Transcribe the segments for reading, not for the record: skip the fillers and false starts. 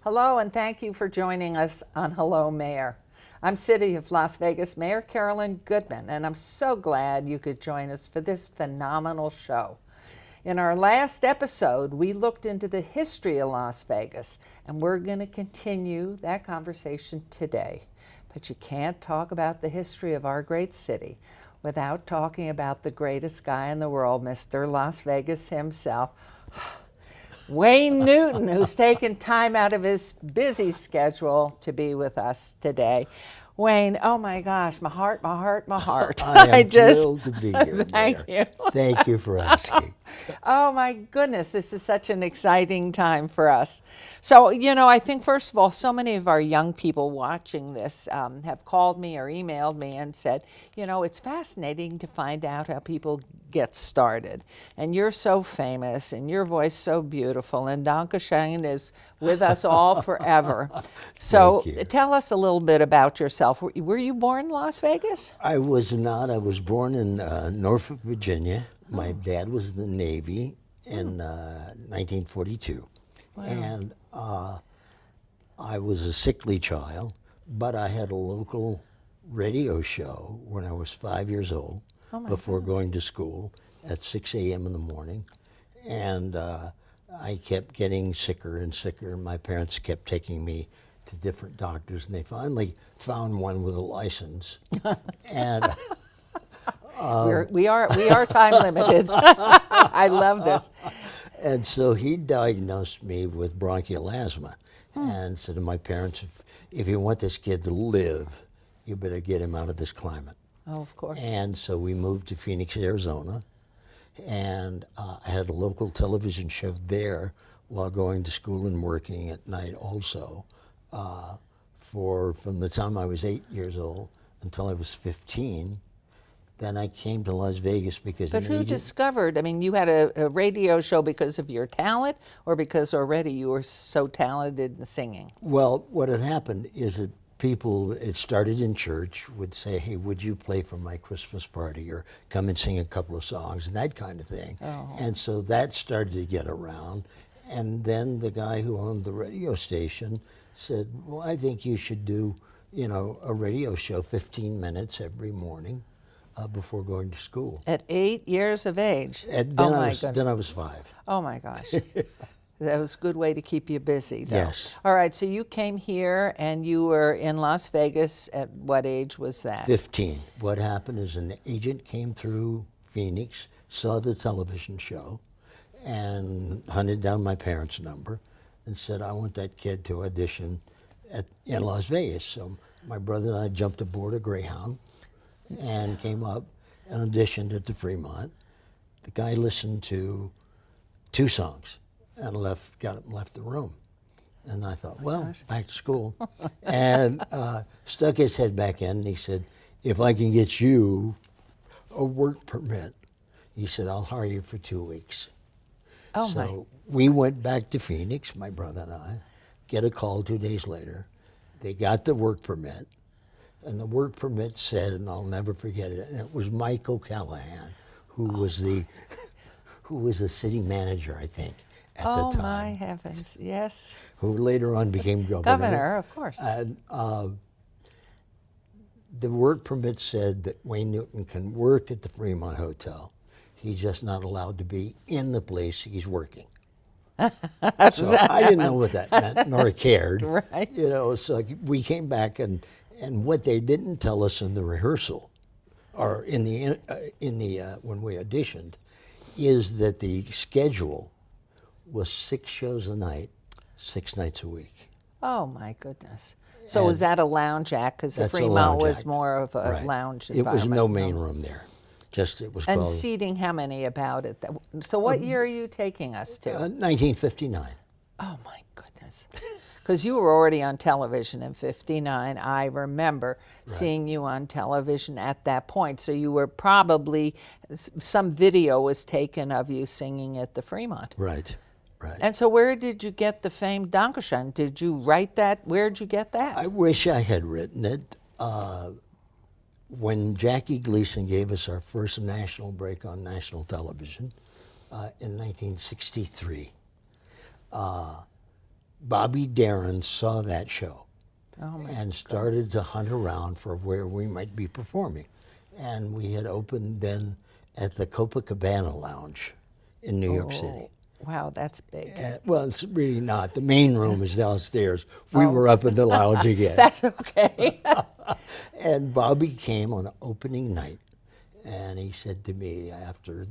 Hello, and thank you for joining us on Hello Mayor. I'm City of Las Vegas Mayor Carolyn Goodman, and I'm so glad you could join us for this phenomenal show. In our last episode, we looked into the history of Las Vegas, and we're going to continue that conversation today. But you can't talk about the history of our great city without talking about the greatest guy in the world, Mr. Las Vegas himself, Wayne Newton, who's taken time out of his busy schedule to be with us today. Wayne, oh my gosh, my heart. I am thrilled to be here, Thank Mayor. you. Thank you for asking. Oh my goodness, this is such an exciting time for us. So, I think first of all, so many of our young people watching this have called me or emailed me and said, it's fascinating to find out how people get started. And you're so famous and your voice so beautiful, and Dankeschön is with us all forever. So Thank you. tell us a little bit about yourself. Were you born in Las Vegas? I was not. I was born in Norfolk, Virginia. My dad was in the Navy in 1942. Wow. And I was a sickly child, but I had a local radio show when I was 5 years old before going to school at 6 a.m. in the morning. And I kept getting sicker and sicker. My parents kept taking me to different doctors, and they finally found one with a license. And we are time limited. I love this. And so he diagnosed me with bronchial asthma and said to my parents, if you want this kid to live, you better get him out of this climate. Oh, of course. And so we moved to Phoenix, Arizona, and I had a local television show there while going to school and working at night also from the time I was 8 years old until I was 15. Then I came to Las Vegas because But who discovered, you had a radio show because of your talent or because already you were so talented in singing? Well, what had happened is that people, it started in church, would say, hey, would you play for my Christmas party or come and sing a couple of songs and that kind of thing. Oh. And so that started to get around. And then the guy who owned the radio station said, well, I think you should do, a radio show, 15 minutes every morning. Before going to school. At 8 years of age? Then I was 5. Oh my gosh. That was a good way to keep you busy, though. Yes. All right, so you came here and you were in Las Vegas. At what age was that? 15. What happened is an agent came through Phoenix, saw the television show, and hunted down my parents' number and said, I want that kid to audition in Las Vegas. So my brother and I jumped aboard a Greyhound and came up and auditioned at the Fremont. The guy listened to 2 songs and left the room. And I thought, back to school. And stuck his head back in and he said, if I can get you a work permit, he said, I'll hire you for 2 weeks. So we went back to Phoenix, my brother and I, get a call 2 days later. They got the work permit. And the work permit said, and I'll never forget it, and it was Mike O'Callahan, who was the city manager, I think, at the time. Oh, my heavens, yes. Who later on became governor. Governor, of course. And the work permit said that Wayne Newton can work at the Fremont Hotel. He's just not allowed to be in the place he's working. So I didn't know what that meant, nor cared. Right. So we came back and what they didn't tell us in the rehearsal, or in the when we auditioned, is that the schedule was 6 shows a night, 6 nights a week. Oh my goodness! So was that a lounge act? Because the Fremont was more of a lounge environment. It was no main room there. It was and called. seating, how many about it? So what year are you taking us to? 1959. Oh my goodness. Because you were already on television in 59. I remember seeing you on television at that point. So you were probably, some video was taken of you singing at the Fremont. Right. And so where did you get the famed Dankeschön? Did you write that? Where did you get that? I wish I had written it. When Jackie Gleason gave us our first national break on national television in 1963, Bobby Darin saw that show Oh my and started to hunt around for where we might be performing. And we had opened then at the Copacabana Lounge in New York City. Wow, that's big. Well, it's really not. The main room is downstairs. We were up in the lounge again. That's okay. And Bobby came on opening night, and he said to me after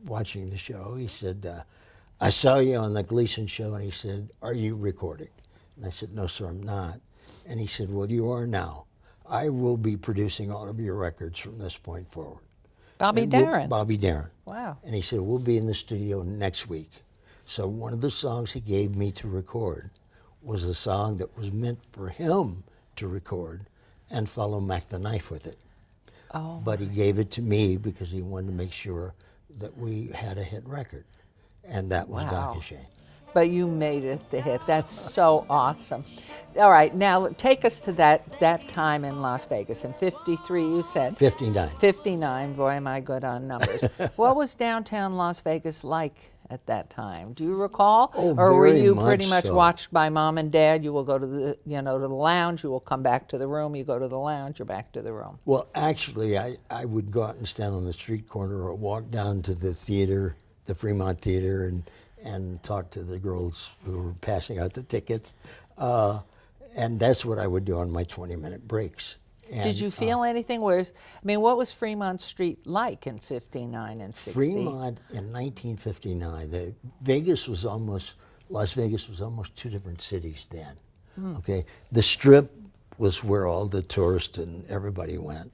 watching the show, he said, I saw you on the Gleason show, and he said, are you recording? And I said, no, sir, I'm not. And he said, well, you are now. I will be producing all of your records from this point forward. Bobby And we'll- Darin. Bobby Darin. Wow. And he said, we'll be in the studio next week. So one of the songs he gave me to record was a song that was meant for him to record and follow Mac the Knife with it. Oh. But he gave it to me because he wanted to make sure that we had a hit record. And that was Wow. Donkey Shane. But you made it the hit. That's so awesome. All right, now take us to that time in Las Vegas. In 53, you said? 59. 59. Boy, am I good on numbers. What was downtown Las Vegas like at that time? Do you recall? Oh, or were very you much pretty much so. watched by mom and dad? You will go to the, to the lounge. You will come back to the room. You go to the lounge. You're back to the room. Well, actually, I would go out and stand on the street corner or walk down to the theater, the Fremont Theater, and talk to the girls who were passing out the tickets. And that's what I would do on my 20-minute breaks. And, Did you feel anything? What was Fremont Street like in 59 and 60? Fremont in 1959, Las Vegas was almost two different cities then. Okay, the Strip was where all the tourists and everybody went.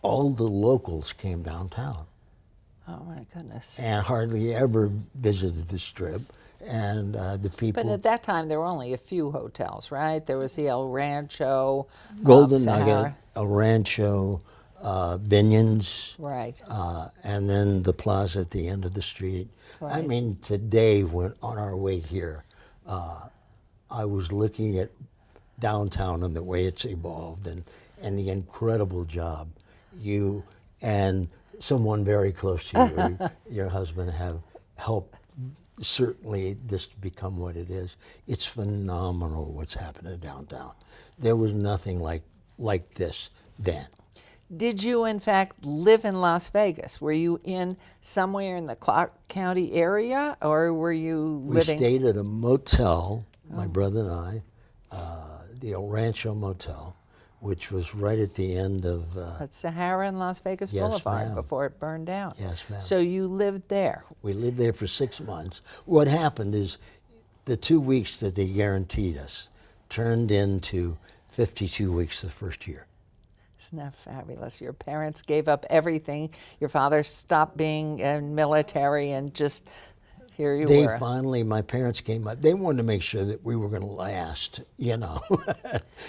All the locals came downtown Oh my goodness. and hardly ever visited the Strip. And the people, But at that time, there were only a few hotels, right? There was the El Rancho, Golden Sahara. Nugget, El Rancho, Binion's, Right. and then the plaza at the end of the street. I Right. mean, today, when on our way here, I was looking at downtown and the way it's evolved and the incredible job you and someone very close to you, your husband, have helped certainly this to become what it is. It's phenomenal what's happening downtown. There was nothing like this then. Did you, in fact, live in Las Vegas? Were you in somewhere in the Clark County area, or were you We living? stayed at a motel, my brother and I, the El Rancho Motel, which was right at the end of, At Sahara and Las Vegas Yes, Boulevard ma'am. before it burned down. Yes, ma'am. So you lived there. we lived there for 6 months. What happened is the 2 weeks that they guaranteed us turned into 52 weeks the first year. Isn't that fabulous? Your parents gave up everything. Your father stopped being military and just here you They were. finally, my parents came up. They wanted to make sure that we were going to last,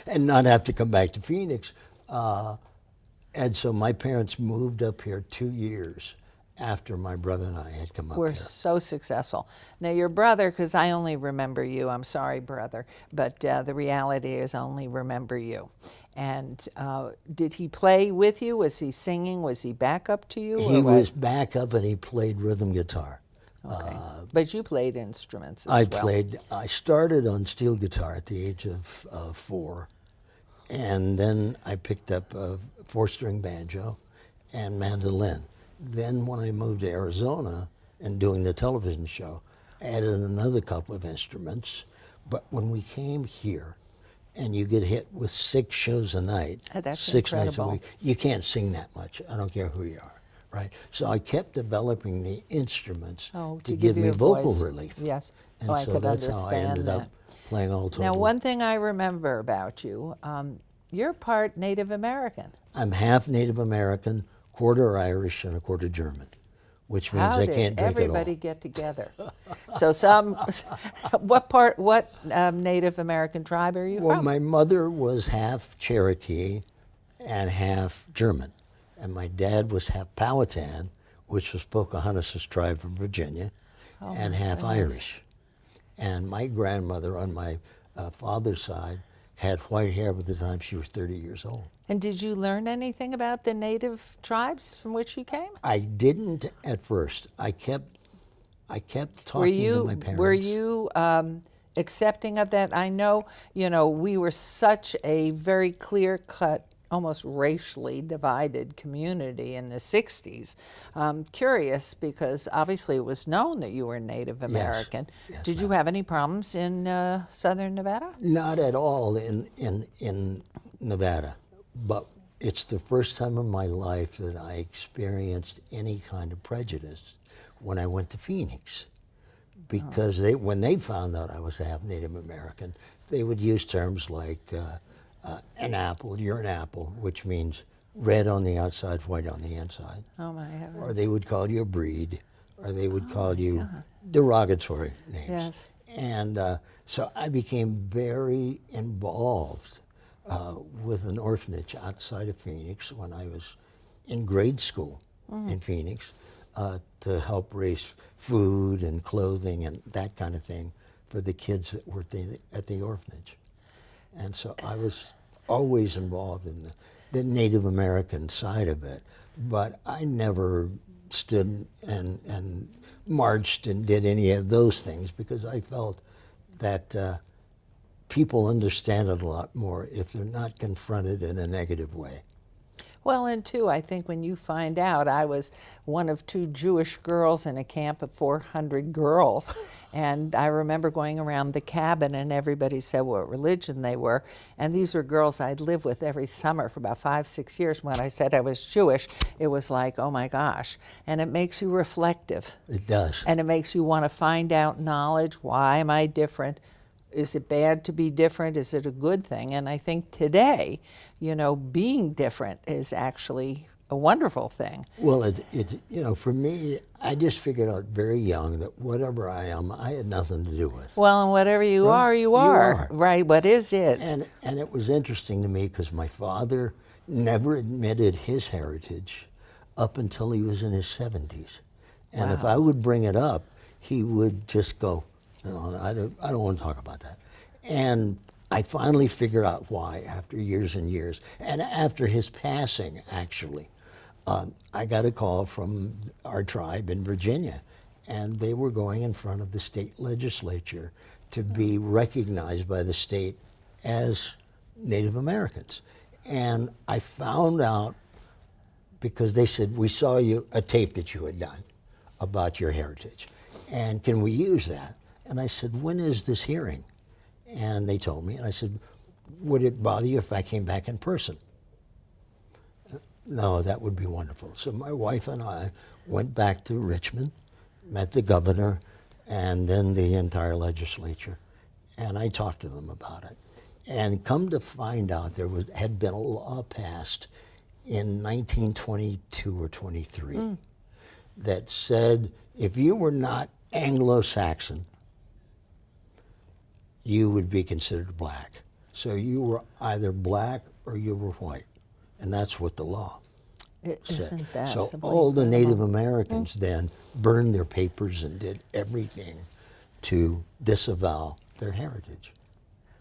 and not have to come back to Phoenix. And so my parents moved up here 2 years after my brother and I had come up We're here. so successful. Now, your brother, because I only remember you, I'm sorry, brother, but the reality is I only remember you. And did he play with you? Was he singing? Was he backup to you? He or what? was back up and he played rhythm guitar. Okay. But you played instruments as I well. I started on steel guitar at the age of 4. And then I picked up a 4-string banjo and mandolin. Then when I moved to Arizona and doing the television show, I added another couple of instruments. But when we came here, and you get hit with 6 shows a night, That's 6 nights a incredible. week, you can't sing that much. I don't care who you are, right? So I kept developing the instruments Oh, to give you me a vocal voice. relief. Yes. And Oh, I so could that's how I understand ended that. up playing all total. Now, one thing I remember about you, you're part Native American. I'm half Native American, quarter Irish, and a quarter German, which means How I did can't drink everybody at all. get together? So what Native American tribe are you Well, from? my mother was half Cherokee and half German, and my dad was half Powhatan, which was Pocahontas' tribe from Virginia, and half Irish. And my grandmother on my father's side had white hair by the time she was 30 years old. And did you learn anything about the native tribes from which you came? I didn't at first. I kept talking to my parents. Were you accepting of that? I know, we were such a very clear-cut, almost racially divided community in the 60s. Curious, because obviously it was known that you were Native American. Yes, Did you have any problems in southern Nevada? Not at all in Nevada, but it's the first time in my life that I experienced any kind of prejudice when I went to Phoenix. Because when they found out I was half Native American, they would use terms like an apple, you're an apple, which means red on the outside, white on the inside. Oh my heavens. Or they would call you a breed, or they would call you derogatory names. Yes. And so I became very involved with an orphanage outside of Phoenix when I was in grade school in Phoenix to help raise food and clothing and that kind of thing for the kids that were at the orphanage. And so I was always involved in the Native American side of it, but I never stood and marched and did any of those things because I felt that people understand it a lot more if they're not confronted in a negative way. Well, and two, I think when you find out, I was one of 2 Jewish girls in a camp of 400 girls, and I remember going around the cabin and everybody said what religion they were, and these were girls I'd lived with every summer for about 5-6 years. When I said I was Jewish, it was like, oh my gosh, and it makes you reflective. It does. And it makes you want to find out knowledge. Why am I different? Is it bad to be different? Is it a good thing? And I think today, being different is actually a wonderful thing. Well, for me, I just figured out very young that whatever I am, I had nothing to do with. Well, and whatever you are, you are. Right, what is. And it was interesting to me because my father never admitted his heritage up until he was in his 70s. And if I would bring it up, he would just go, no, I don't want to talk about that. And I finally figured out why after years and years. And after his passing, actually, I got a call from our tribe in Virginia, and they were going in front of the state legislature to be recognized by the state as Native Americans. And I found out because they said, we saw a tape that you had done about your heritage, and can we use that? And I said, when is this hearing? And they told me, and I said, would it bother you if I came back in person? No, that would be wonderful. So my wife and I went back to Richmond, met the governor, and then the entire legislature, and I talked to them about it. And come to find out, had been a law passed in 1922 or 23 that said if you were not Anglo-Saxon, you would be considered black. So you were either black or you were white. And that's what the law said. Isn't that So simply all the incredible? Native Americans then burned their papers and did everything to disavow their heritage.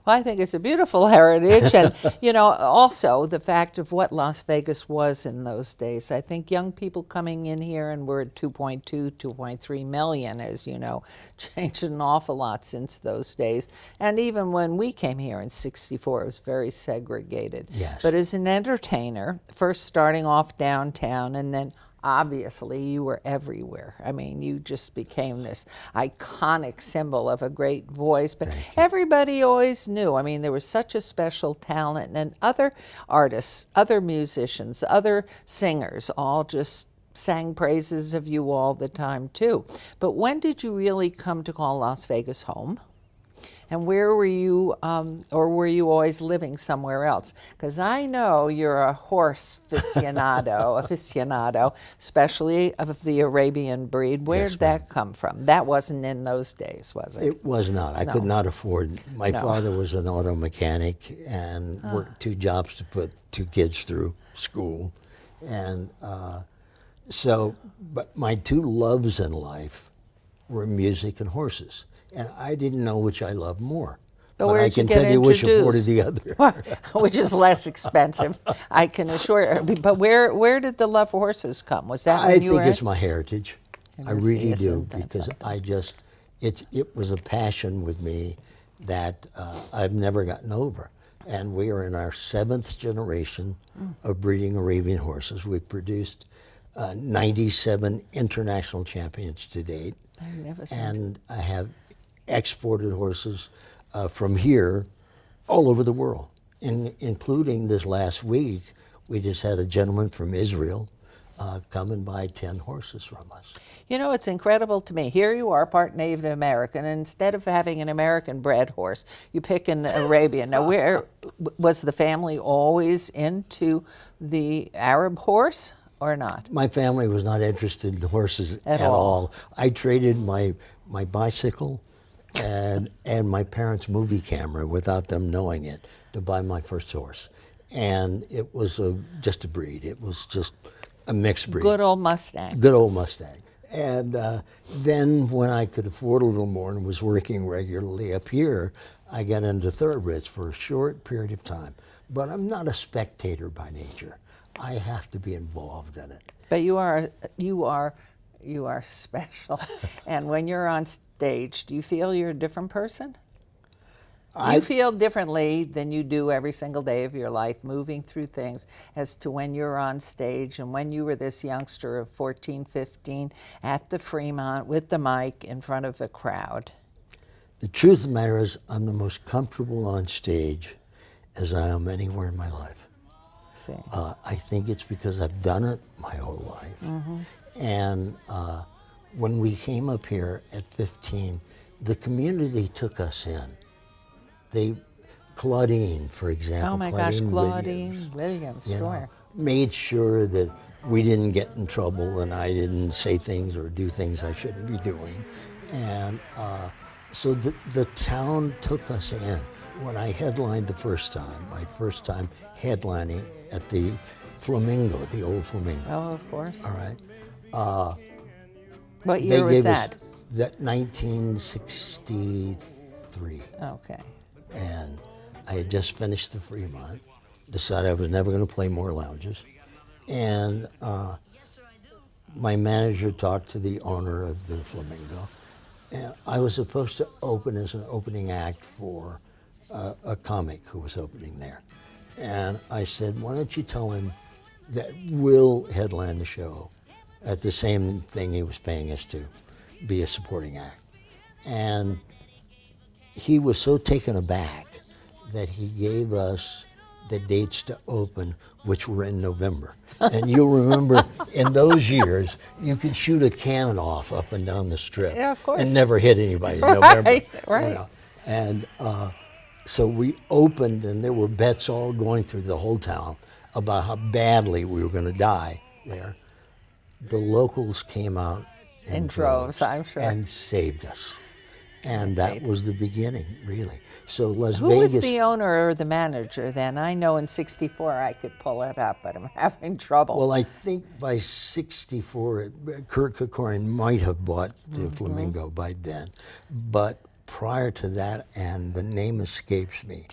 Well, I think it's a beautiful heritage. And, also the fact of what Las Vegas was in those days. I think young people coming in here, and we're at 2.2, 2.3 million, as you know, changed an awful lot since those days. And even when we came here in '64, it was very segregated. Yes. But as an entertainer, first starting off downtown and then obviously you were everywhere. I mean, you just became this iconic symbol of a great voice, but everybody always knew. I mean, there was such a special talent, and other artists, other musicians, other singers all just sang praises of you all the time too. But when did you really come to call Las Vegas home? And where were you, or were you always living somewhere else? Because I know you're a horse aficionado, especially of the Arabian breed. Where did that come from? That wasn't in those days, was it? It was not. I could not afford. My father was an auto mechanic and worked 2 jobs to put 2 kids through school. And but my 2 loves in life were music and horses. And I didn't know which I loved more. But I where'd you can get tell you which introduced? afforded the other. Which is less expensive, I can assure you. But where did the love for horses come? Was that when I you were think it's my heritage. I Goodness, really do, isn't that because something? it was a passion with me, that I've never gotten over. And we are in our 7th generation of breeding Arabian horses. We've produced 97 international champions to date. Magnificent. And I have exported horses from here all over the world, including this last week. We just had a gentleman from Israel come and buy 10 horses from us. You know, it's incredible to me. Here you are, part Native American, and instead of having an American-bred horse, you pick an Arabian. Now, where was the family always into the Arab horse or not? My family was not interested in horses At at all. all. I traded my bicycle and my parents' movie camera without them knowing it to buy my first horse. And it was just a breed. It was just a mixed breed. Good old Mustang. Good old Mustang. And then when I could afford a little more and was working regularly up here, I got into thoroughbreds for a short period of time. But I'm not a spectator by nature. I have to be involved in it. But you are special. And when you're on stage, do you feel you're a different person? You feel differently than you do every single day of your life, moving through things, as to when you're on stage and when you were this youngster of 14, 15 at the Fremont with the mic in front of a crowd. The truth of the matter is, I'm the most comfortable on stage as I am anywhere in my life. See. I think it's because I've done it my whole life. And when we came up here at 15, the community took us in. Claudine, for example. Oh my gosh, Williams, Claudine Williams, you sure. know, made sure that we didn't get in trouble and I didn't say things or do things I shouldn't be doing. And so the town took us in. When I headlined the first time, my first time headlining at the Flamingo, the old Flamingo. Oh, of course. All right. What year was that? That 1963. Okay. And I had just finished the Fremont, decided I was never going to play more lounges. And my manager talked to the owner of the Flamingo. And I was supposed to open as an opening act for a comic who was opening there. And I said, why don't you tell him that we'll headline the show at the same thing he was paying us to, be a supporting act. And he was so taken aback that he gave us the dates to open, which were in November. And you'll remember in those years, you could shoot a cannon off up and down the strip. Yeah, of course. And never hit anybody in November. Right. You know. And so we opened, and there were bets all going through the whole town about how badly we were going to die there. The locals came out In droves, I'm sure. and saved us. And that was the beginning, really. So Las Who Vegas. was the owner or the manager then? I know in '64 I could pull it up, but I'm having trouble. Well, I think by '64, Kurt Kerkorian might have bought the Flamingo by then. But prior to that, and the name escapes me.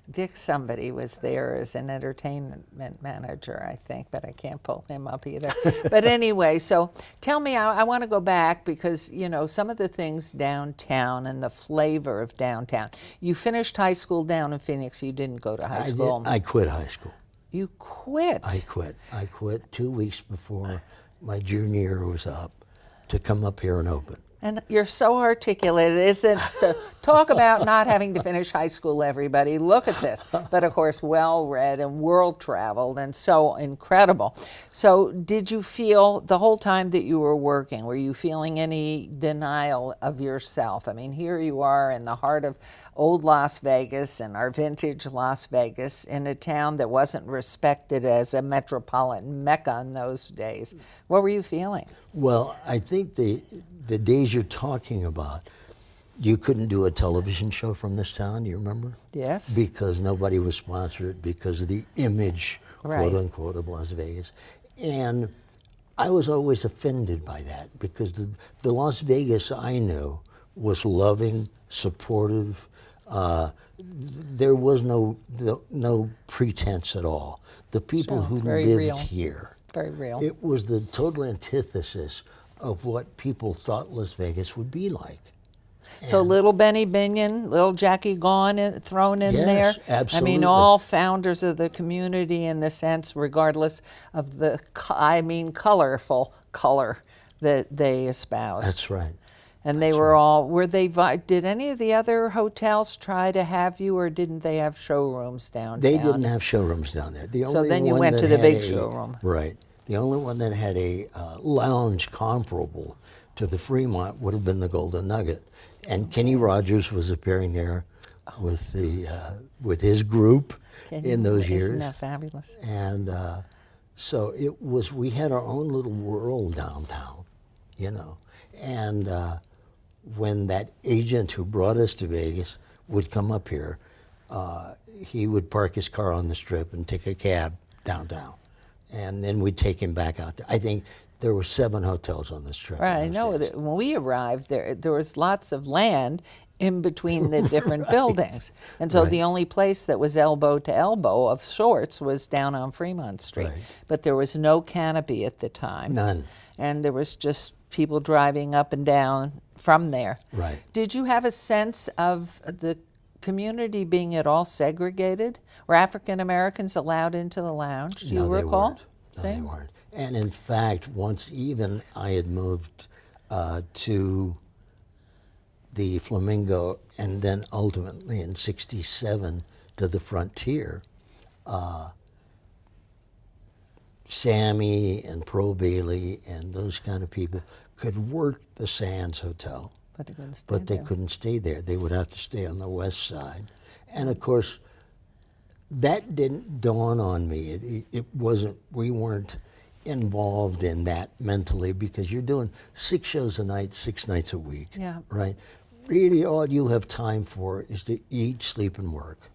Dick somebody was there as an entertainment manager, I think, but I can't pull him up either. But anyway, so tell me, I want to go back because, you know, some of the things downtown and the flavor of downtown. You finished high school down in Phoenix. You didn't go to high school. I quit high school. You quit? I quit 2 weeks before my junior year was up to come up here and open. And you're so articulate. It isn't to talk about not having to finish high school, everybody. Look at this. But of course, well-read and world-traveled and so incredible. So did you feel the whole time that you were working, were you feeling any denial of yourself? I mean, here you are in the heart of old Las Vegas and our vintage Las Vegas in a town that wasn't respected as a metropolitan mecca in those days. What were you feeling? Well, I think the days you're talking about, you couldn't do a television show from this town, you remember? Yes. Because nobody was sponsored because of the image, Right. quote unquote, of Las Vegas. And I was always offended by that because the Las Vegas I knew was loving, supportive. There was no pretense at all. The people Sure, who it's very lived real. here, Very real. it was the total antithesis of what people thought Las Vegas would be like. So And- little Benny Binion, little Jackie Gaughan thrown in there. Yes, I absolutely. mean, all founders of the community in the sense, regardless of the, colorful color that they espoused. That's right. And they were all, did any of the other hotels try to have you, or didn't they have showrooms downtown? They didn't have showrooms down there. The only then you one went that to the had big a- showroom. Right. The only one that had a lounge comparable to the Fremont would have been the Golden Nugget. And Kenny Rogers was appearing there with with his group in those years. Isn't that fabulous? And so it was, we had our own little world downtown, you know. And when that agent who brought us to Vegas would come up here, he would park his car on the Strip and take a cab downtown. And then we'd take him back out. I think there were 7 hotels on the Strip. in Right, I those know days. that when we arrived there was lots of land in between the different buildings. And so Right. the only place that was elbow to elbow of sorts was down on Fremont Street. Right. But there was no canopy at the time. None. And there was just people driving up and down from there. Right. Did you have a sense of the community being at all segregated? Were African Americans allowed into the lounge? Do you No, they recall? weren't. No, Same? they weren't. And in fact, once even I had moved to the Flamingo, and then ultimately in '67 to the Frontier, Sammy and Pearl Bailey and those kind of people could work the Sands Hotel, But they couldn't stay but they there. couldn't stay there. They would have to stay on the west side. And of course, that didn't dawn on me. It wasn't, we weren't involved in that mentally, because you're doing 6 shows a night, 6 nights a week. Yeah. Right? Really, all you have time for is to eat, sleep, and work.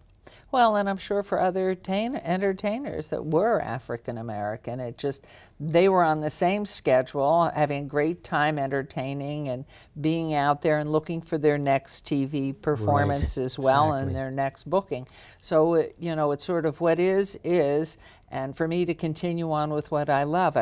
Well, and I'm sure for other entertainers that were African American, it just, they were on the same schedule, having a great time entertaining and being out there and looking for their next TV performance as well, and exactly. their next booking. So, it's sort of what is, and for me to continue on with what I love,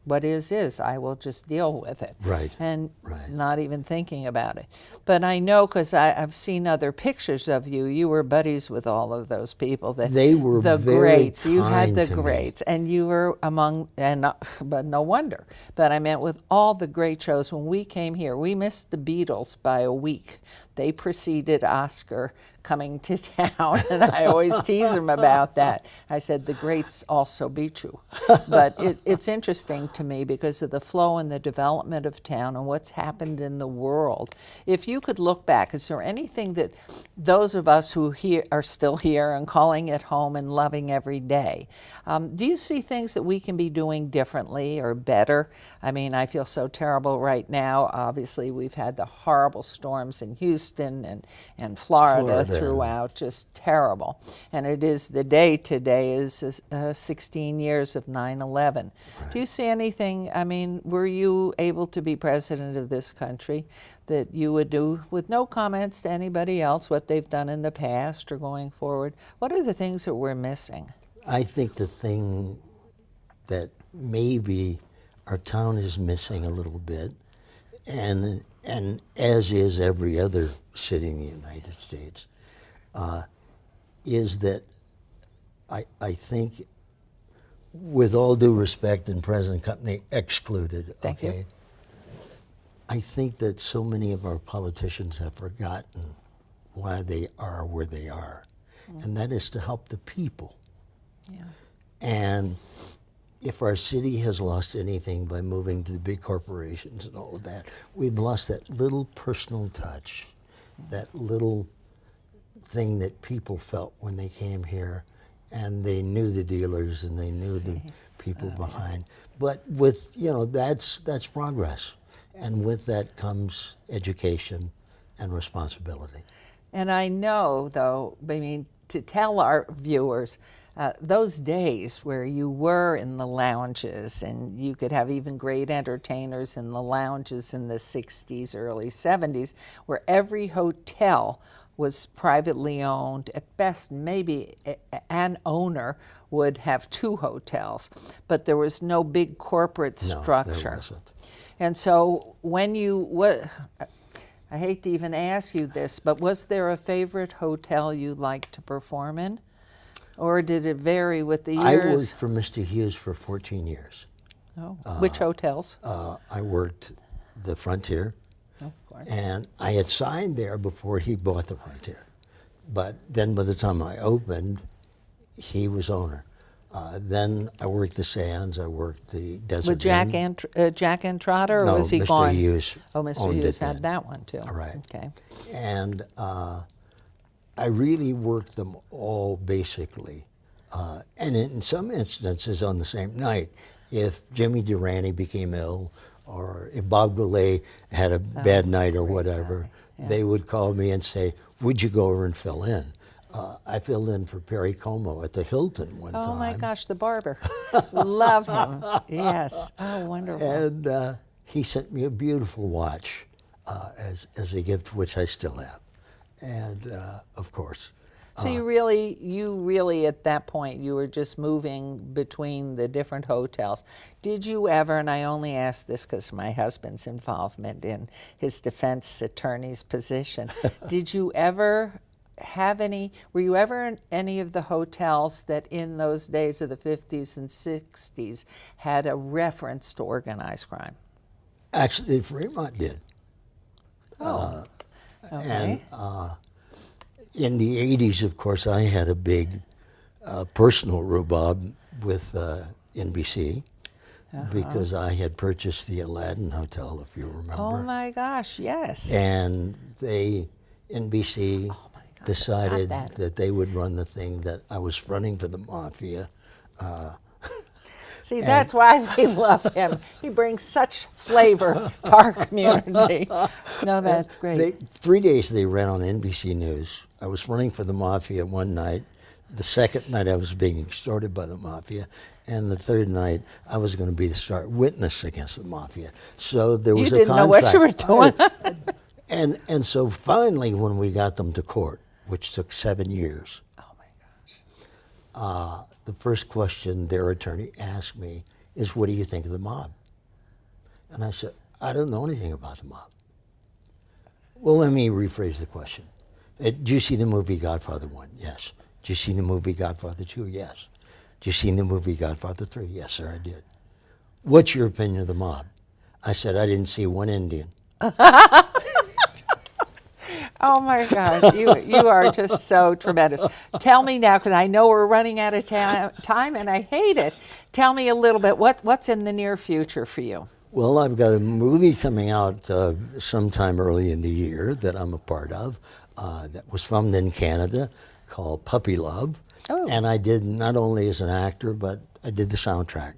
what is. I will just deal with it. Right, And right. not even thinking about it. But I know, because I've seen other pictures of you, you were buddies with all of those people. They were the very greats. You had kind the to me. greats, and you were among, but no wonder. But I meant with all the great shows, when we came here, we missed the Beatles by a week. They preceded Oscar coming to town, and I always tease him about that. I said, the greats also beat you. But it's interesting to me because of the flow and the development of town and what's happened in the world. If you could look back, is there anything that those of us who are still here and calling it home and loving every day, do you see things that we can be doing differently or better? I mean, I feel so terrible right now. Obviously, we've had the horrible storms in Houston and Florida throughout, just terrible. And it is, the day today is 16 years of 9/11. Do you see anything, I mean, were you able to be president of this country that you would do, with no comments to anybody else, what they've done in the past or going forward? What are the things that we're missing? I think the thing that maybe our town is missing a little bit, and as is every other city in the United States, is that I think, with all due respect and present company excluded, Thank you. okay, I think that so many of our politicians have forgotten why they are where they are, and that is to help the people. Yeah. And if our city has lost anything by moving to the big corporations and all of that, we've lost that little personal touch, that little thing that people felt when they came here, and they knew the dealers and they knew the people behind. But with, that's progress. And with that comes education and responsibility. And I know, though, I mean, to tell our viewers, those days where you were in the lounges and you could have even great entertainers in the lounges in the 60s, early 70s, where every hotel was privately owned. At best, maybe an owner would have 2 hotels, but there was no big corporate No, structure. there wasn't. And so when I hate to even ask you this, but was there a favorite hotel you liked to perform in? Or did it vary with the I years? worked for Mr. Hughes for 14 years. Oh, which hotels? I worked the Frontier, Oh, of course. and I had signed there before he bought the Frontier. But then by the time I opened, he was owner. Then I worked the Sands, I worked the Desert With Jack Inn. Jack and Trotter, or No, was he Mr. gone? Hughes Oh, Mr. owned Hughes it had then. that one too. Right. Okay. And I really worked them all basically. And in some instances on the same night, if Jimmy Durante became ill or if Bob Goulet had a bad night or whatever, they would call me and say, would you go over and fill in? I filled in for Perry Como at the Hilton one time. Oh my gosh, the barber. Love him. Yes. Oh, wonderful. And he sent me a beautiful watch as a gift, which I still have. And of course, So you really at that point, you were just moving between the different hotels. Did you ever, and I only ask this because of my husband's involvement in his defense attorney's position, did you ever were you ever in any of the hotels that in those days of the 50s and 60s had a reference to organized crime? actually, Fremont did. Okay. In the 80s, of course, I had a big personal rhubarb with NBC because I had purchased the Aladdin Hotel, if you remember. Oh my gosh, yes. And NBC decided that. that they would run the thing that I was running for the mafia. See, that's why we love him. He brings such flavor to our community. No, that's great. 3 days they ran on NBC News. I was running for the mafia one night. The second night I was being extorted by the mafia. And the third night I was going to be the star witness against the mafia. So there was You a didn't know what you were contract. doing. And so finally when we got them to court, which took 7 years, Oh my gosh. the first question their attorney asked me is, what do you think of the mob? And I said, I don't know anything about the mob. Well, let me rephrase the question. Did you see the movie Godfather 1? Yes. Did you see the movie Godfather 2? Yes. Did you see the movie Godfather 3? Yes, sir, I did. What's your opinion of the mob? I said, I didn't see one Indian. Oh my God, you are just so tremendous. Tell me now, because I know we're running out of time and I hate it. Tell me a little bit, what's in the near future for you? Well, I've got a movie coming out sometime early in the year that I'm a part of that was filmed in Canada called Puppy Love. Oh. And I did not only as an actor, but I did the soundtrack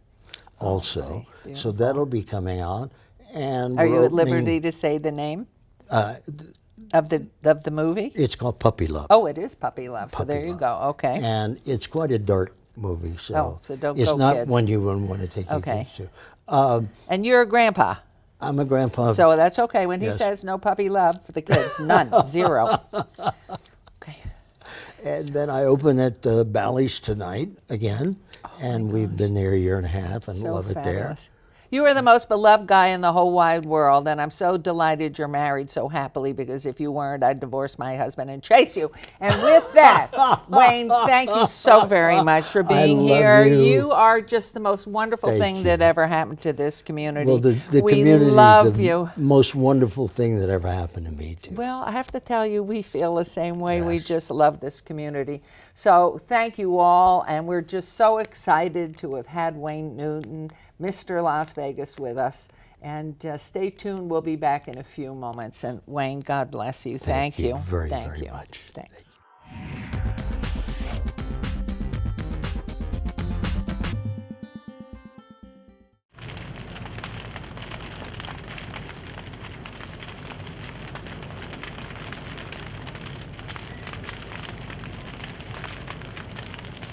also. So that'll be coming out. And Are we're you at opening- liberty to say the name of the movie? It's called Puppy Love. Oh, it is Puppy Love. So there you Love. go. Okay. And it's quite a dark movie, so, Oh, so don't it's go, not kids. one you wouldn't want to take your Okay. kids to. And you're a grandpa. I'm a grandpa. So that's okay. When he Yes. says no puppy love for the kids, none, zero. Okay. And then I open at Bally's tonight again, and we've been there a year and a half and So love it there. fabulous. You are the most beloved guy in the whole wide world, and I'm so delighted you're married so happily, because if you weren't, I'd divorce my husband and chase you. And with that, Wayne, thank you so very much for being love here. you. You are just the most wonderful Thank thing you. that ever happened to this community. Well, the we community love is the you. most wonderful thing that ever happened to me, too. Well, I have to tell you, we feel the same way. We Yes. just love this community. So thank you all, and we're just so excited to have had Wayne Newton, Mr. Las Vegas, with us. And stay tuned. We'll be back in a few moments. And Wayne, God bless you. Thank you. very, Thank very you. much. Thanks.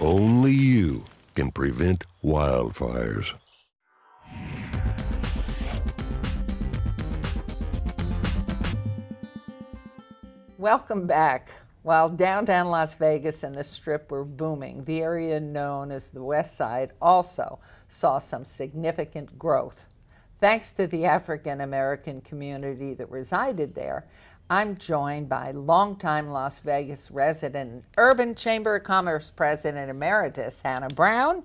Only you can prevent wildfires. Welcome back. While downtown Las Vegas and the Strip were booming, the area known as the West Side also saw some significant growth. Thanks to the African American community that resided there, I'm joined by longtime Las Vegas resident, Urban Chamber of Commerce President Emeritus Hannah Brown,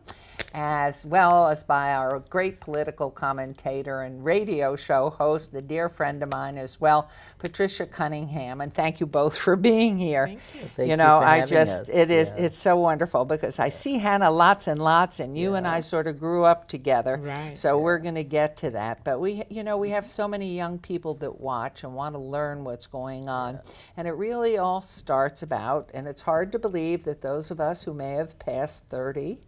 as well as by our great political commentator and radio show host, a dear friend of mine as well, Patricia Cunningham. And thank you both for being here. Thank you. Thank You you know, for I having just, us. it is, Yeah. it's so wonderful because I see Hannah lots and lots, and you and I sort of grew up together. Right. So we're going to get to that. But we, you know, we have so many young people that watch and want to learn what's going on. And it really all starts about, and it's hard to believe that those of us who may have passed 30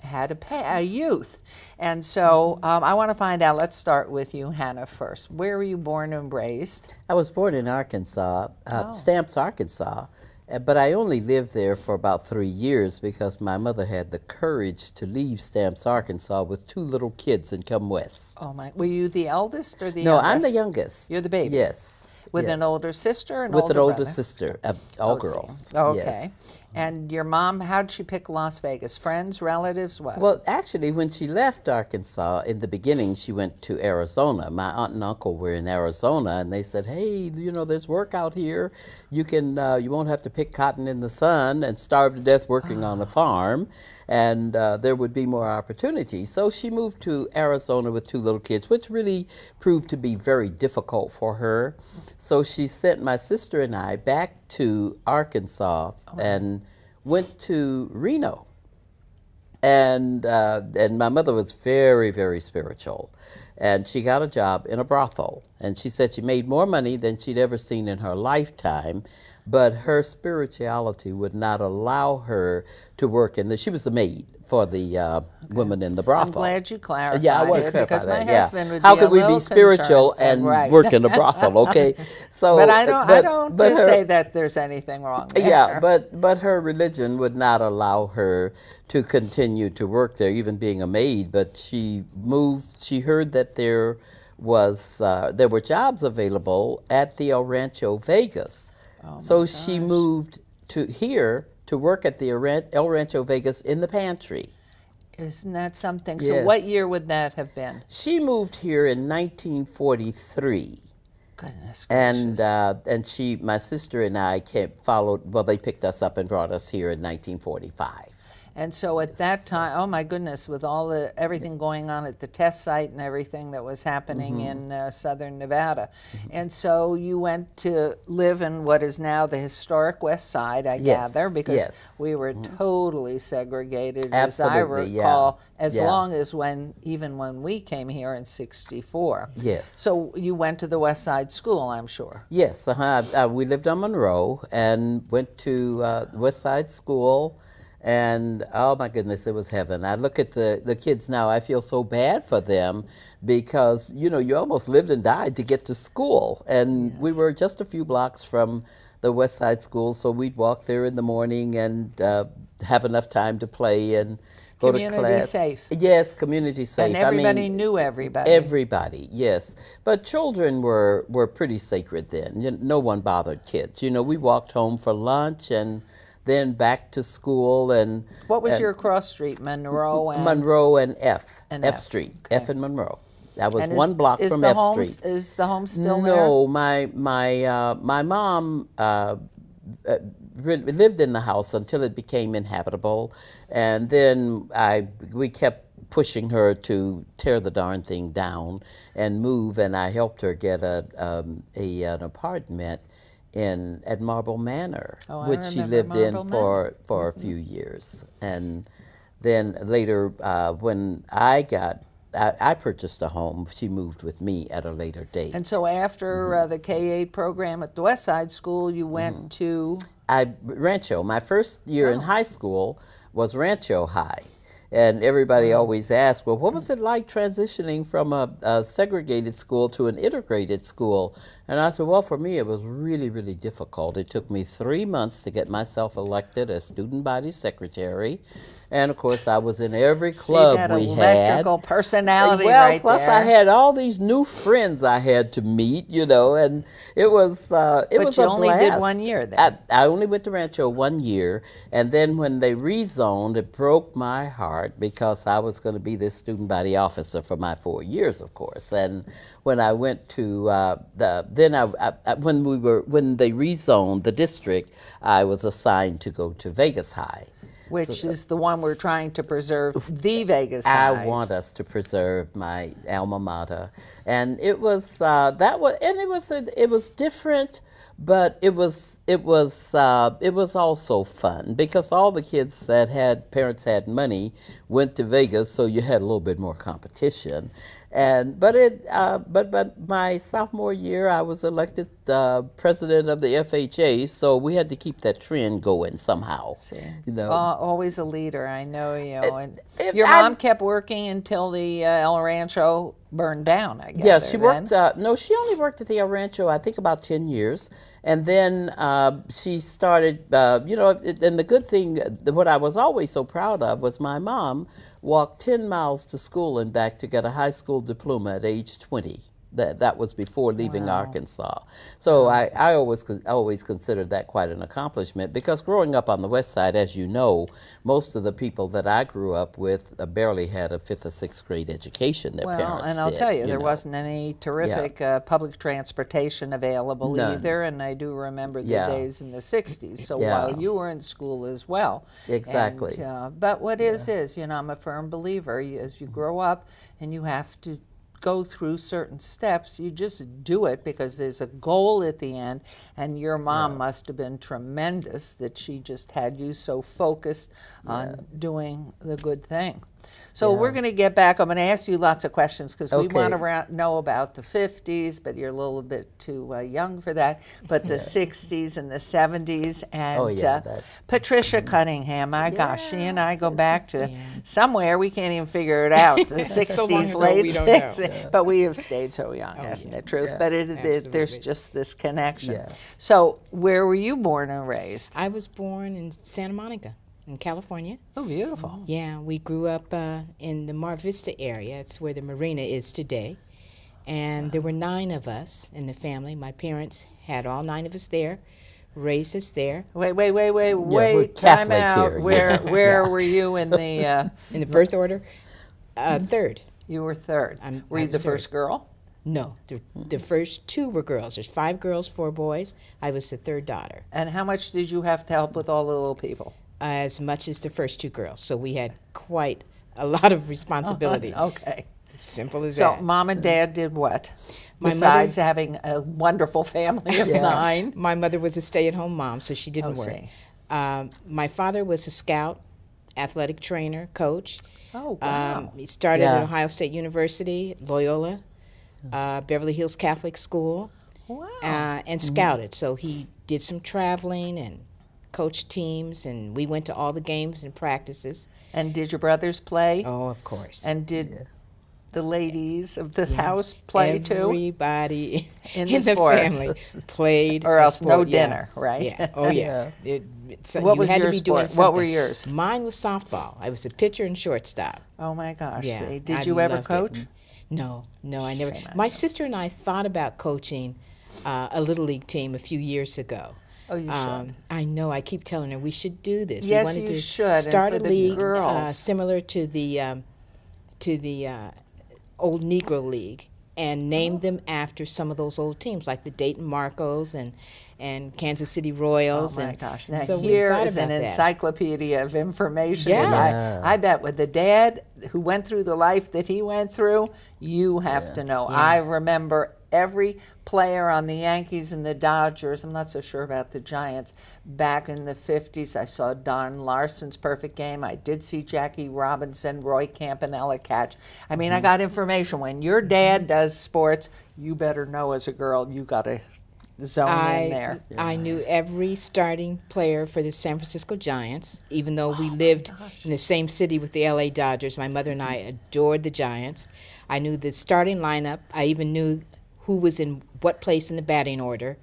had a youth. And so I want to find out, let's start with you, Hannah, first. Where were you born and raised? I was born in Arkansas, Stamps, Arkansas, but I only lived there for about 3 years because my mother had the courage to leave Stamps, Arkansas with 2 little kids and come west. Oh my, were you the eldest or the No, youngest? I'm the youngest. You're the baby? Yes. With an yes. older sister and With older an older brother? sister, all Oh, see. girls. Okay. Yes. And your mom, how'd she pick Las Vegas? Friends, relatives, what? Well, actually, when she left Arkansas, in the beginning, she went to Arizona. My aunt and uncle were in Arizona, and they said, "Hey, you know, there's work out here. You can, you won't have to pick cotton in the sun and starve to death working on a farm, and there would be more opportunities." So she moved to Arizona with 2 little kids, which really proved to be very difficult for her. So she sent my sister and I back to Arkansas and went to Reno. And my mother was very, very spiritual. And she got a job in a brothel. And she said she made more money than she'd ever seen in her lifetime, but her spirituality would not allow her to work in she was the maid for the women in the I'm brothel. glad you clarified Yeah, I want to it clarify because my that. husband would How be could a we little be spiritual concerned. and Right. work in a brothel? Okay, so But I don't but just her- say that there's anything wrong there. yeah, but her religion would not allow her to continue to work there, even being a maid. But she moved. She heard that there were jobs available at the El Rancho Vegas, so she moved to here to work at the El Rancho Vegas in the pantry. Isn't that something? So what Yes. year would that have been? She moved here in 1943. Goodness And gracious. my sister and I followed. Well, they picked us up and brought us here in 1945. And so at that time, oh my goodness, with everything going on at the test site and everything that was happening in southern Nevada. And so you went to live in what is now the historic West Side, I Yes, gather, because yes. we were totally segregated, as I Absolutely, yeah. recall, as Yeah. long as even when we came here in '64. Yes. So you went to the West Side School, I'm sure. Yes, we lived on Monroe and went to West Side School, and oh my goodness, it was heaven. I look at the kids now, I feel so bad for them because, you know, you almost lived and died to get to school. And we were just a few blocks from the West Side School, so we'd walk there in the morning and have enough time to play and go to Community class. safe. Yes, community safe. And everybody knew everybody. Everybody, yes. But children were pretty sacred then. No one bothered kids. You know, we walked home for lunch and then back to school. And What was your cross street, Monroe and Monroe and F. And F F, Street. okay. F and Monroe. That was and one block is from the F home, Street. Is the home still there? No, my mom lived in the house until it became inhabitable, and then we kept pushing her to tear the darn thing down and move, and I helped her get an apartment at Marble Manor, Oh, I which she remember lived in Marble for a few years, and then later when I purchased a home. She moved with me at a later date. And so after the K-8 program at the West Side School, you went to Rancho. My first year in high school was Rancho High. And everybody always asks, well, what was it like transitioning from a segregated school to an integrated school? And I said, well, for me, it was really, really difficult. It took me 3 months to get myself elected as student body secretary. And of course, I was in every club that we had. electrical personality Well, right plus there. I had all these new friends I had to meet, and it was it But was you a only did blast. 1 year then. I only went to Rancho 1 year, and then when they rezoned, it broke my heart because I was going to be this student body officer for my 4 years, of course. And when I went to when they rezoned the district, I was assigned to go to Vegas High. Which is the one we're trying to preserve, the Vegas Highs. I want us to preserve my alma mater, and it was it was different, but it was also fun because all the kids that had parents had money went to Vegas, so you had a little bit more competition. But my sophomore year, I was elected president of the FHA, so we had to keep that trend going somehow. Always a leader, I know you. And if your I- mom kept working until the El Rancho burned down, I guess. Yeah, she worked. No, she only worked at the El Rancho, I think, about 10 years, and then she started. And the good thing, what I was always so proud of, was my mom walked 10 miles to school and back to get a high school diploma at age 20. That was before leaving Arkansas. So I always considered that quite an accomplishment because growing up on the West Side, as you know, most of the people that I grew up with barely had a 5th or 6th grade education. Their Well, parents and I'll did, tell you, there know. wasn't any terrific public transportation available None. either, and I do remember the Yeah. days in the 60s, so Yeah. while you were in school as well. Exactly. And, but what is, I'm a firm believer, as you grow up and you have to go through certain steps, you just do it because there's a goal at the end, and your mom must have been tremendous that she just had you so focused on doing the good thing. So we're going to get back. I'm going to ask you lots of questions because we Okay. want to know about the 50s, but you're a little bit too young for that. But the 60s and the 70s, and Oh, yeah, that- Patricia Cunningham, my gosh, she and I go back to somewhere, we can't even figure it out, the 60s, So long ago, late we don't know. 60s. But we have stayed so young, hasn't yeah. it, Truth? Yeah. But there's Absolutely. just this connection. Yeah. So where were you born and raised? I was born in Santa Monica, in California. Oh, beautiful. Yeah, we grew up in the Mar Vista area. It's where the marina is today. And there were 9 of us in the family. My parents had all 9 of us there, raised us there. Wait, we're time Catholic out. here, Where were you in the, In the birth order, 3rd. you were third. Were I you the was third. first girl? No, the first 2 were girls. There's 5 girls, 4 boys. I was the 3rd daughter, And how much did you have to help with all the little people? as much as the first 2 girls. So we had quite a lot of responsibility. Okay. Simple as So that. mom and dad did what? My Besides having a wonderful family of 9. My mother was a stay-at-home mom, so she didn't work. see. My father was a scout, athletic trainer, coach. Oh, wow. He started Yeah. at Ohio State University, Loyola, Beverly Hills Catholic School, Wow. and scouted. So he did some traveling and coached teams, and we went to all the games and practices. And did your brothers play? Oh, of course. And did the ladies of the house play too? Everybody In in the the sports. family played. Or a else no sport, yeah. dinner, right? Yeah. Oh yeah. So What you was had your to be doing sport? What were something. yours? Mine was softball. I was a pitcher and shortstop. Oh my gosh. Yeah. See, did I you ever loved it. coach? No, I never. Shame on My you. sister and I thought about coaching a little league team a few years ago. Oh, you should. I know. I keep telling her we should do this. Yes, we wanted you to should, and start for a the league girls. similar to the old Negro League, and name them after some of those old teams, like the Dayton Marcos and Kansas City Royals. Oh my and gosh! Now so we here thought is an about that. encyclopedia of information. Yeah. And I bet with the dad who went through the life that he went through, you have to know. I remember every player on the Yankees and the Dodgers. I'm not so sure about the Giants. Back in the 50s, I saw Don Larson's perfect game. I did see Jackie Robinson, Roy Campanella catch. I mean, I got information. When your dad does sports, you better know as a girl, you got to zone in there. I knew every starting player for the San Francisco Giants, even though we lived in the same city with the LA Dodgers. My mother and I adored the Giants. I knew the starting lineup. I even knew who was in what place in the batting order.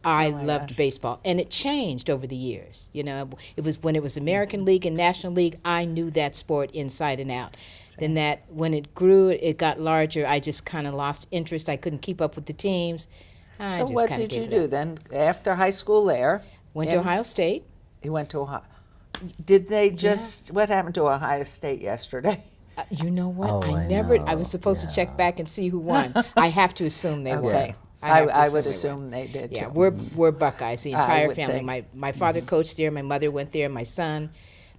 I loved baseball, and it changed over the years. You know, it was when it was American League and National League, I knew that sport inside and out. Then that when it grew, it got larger. I just kind of lost interest. I couldn't keep up with the teams. I So just what kinda did you gave it do up. then after high school there? Went to Ohio State. You went to Ohio. Did they just, what happened to Ohio State yesterday? You know what? Oh, I I was supposed to check back and see who won. I have to assume they won. Okay. have to I would they assume won. they did Yeah, too. we're Buckeyes, the I entire would family. think. My father coached there, my mother went there, my son,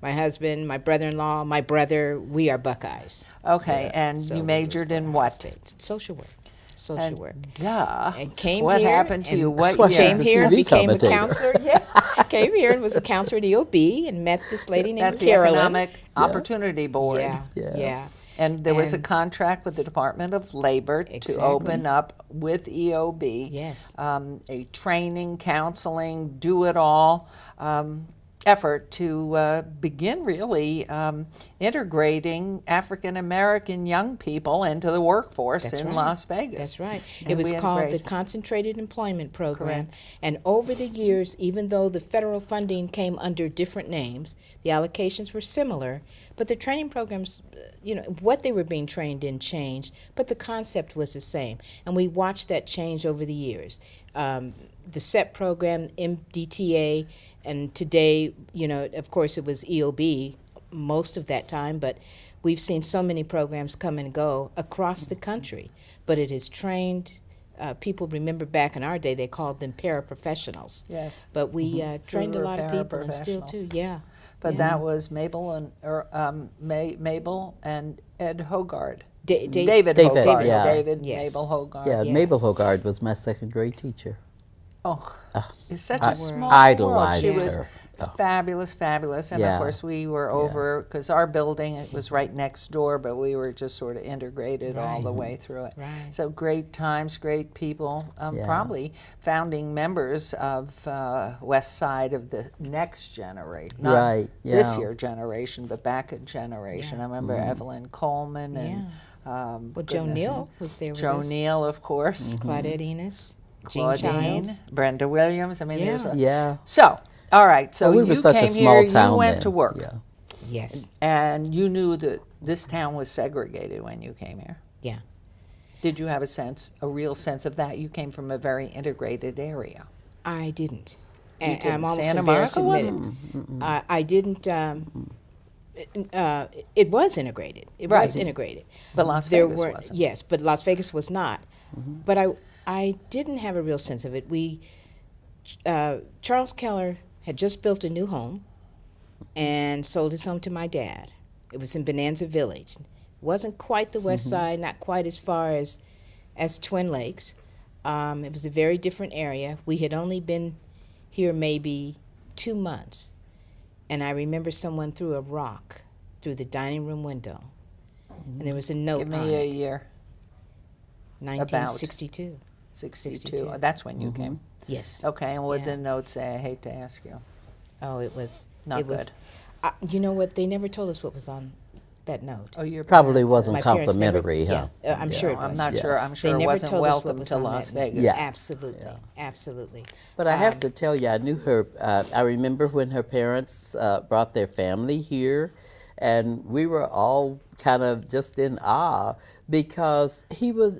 my husband, my brother-in-law, my brother, we are Buckeyes. Okay, and So you we majored were in Ohio what? State. Social work. Social work. Duh. And came what here happened to and you? That's What why year? she's Came the here and TV became a commentator. counselor. Yeah, came here and was a counselor at EOB and met this lady named That's the Carolyn. Economic Opportunity Board. Yeah, Yeah. yeah. And there was a And- contract with the Department of Labor to Exactly. open up with EOB. Yes. A training, counseling, do it all effort to begin really integrating African American young people into the workforce That's in right. Las Vegas. That's right. And It was we called the integrated. Concentrated Employment Program. And over the years, even though the federal funding came under different names, the allocations were similar, but the training programs, what they were being trained in changed, but the concept was the same. And we watched that change over the years. The SEP program, MDTA, and today, of course, it was EOB most of that time, but we've seen so many programs come and go across the country. But it has trained people. Remember back in our day, they called them paraprofessionals. Yes. But we trained a were lot of people, and still too. paraprofessionals. Yeah. But yeah. that was Mabel and Ed Hogard. David David David, Hogard. yeah. David, Yes. Mabel Hogard. Yeah, Yeah. Mabel Hogard was my second grade teacher. Oh, it's such I a small idolized world. She was her. Oh. fabulous, fabulous. And Yeah. of course, we were over, because our building, it was right next door, but we were just sort of integrated all the way through it. Right. So great times, great people. Yeah. Probably founding members of West Side of the next generation. Not Right, this yeah. year generation, but back a generation. I remember Mm-hmm. Evelyn Coleman and Well, Joe goodness. Neal was there with Joe us. Neal, of course. Claudette Enos. Jean Claudine, Childs. Brenda Williams. I mean, there's a, Yeah. so, all right. So Well, we you were such came a small here. town You went then. to work, Yeah. Yes. and you knew that this town was segregated when you came here. Yeah. Did you have a real sense of that? You came from a very integrated area. I didn't. You And didn't. I'm almost Santa embarrassed to Monica admit it. I didn't. It was integrated. It Right. was integrated. But Las There Vegas were wasn't. yes, but Las Vegas was not. But I didn't have a real sense of it. Charles Keller had just built a new home and sold his home to my dad. It was in Bonanza Village. It wasn't quite the west side, not quite as far as Twin Lakes. It was a very different area. We had only been here maybe 2 months. And I remember someone threw a rock through the dining room window. And there was a note Give on me a it, year. 1962. 62. 62. That's when you came. Yes. Okay, and what Yeah. did the note say? I hate to ask you. Oh, it was. Not it was, good. You know what? They never told us what was on that note. Oh, your Probably parents- wasn't My parents never- complimentary, huh? Yeah, I'm sure it I'm was. not sure. I'm They sure it never wasn't told us what welcome was to on Las that. Vegas. Yeah. Absolutely. Absolutely. But I have to tell you, I knew her. I remember when her parents brought their family here, and we were all kind of just in awe because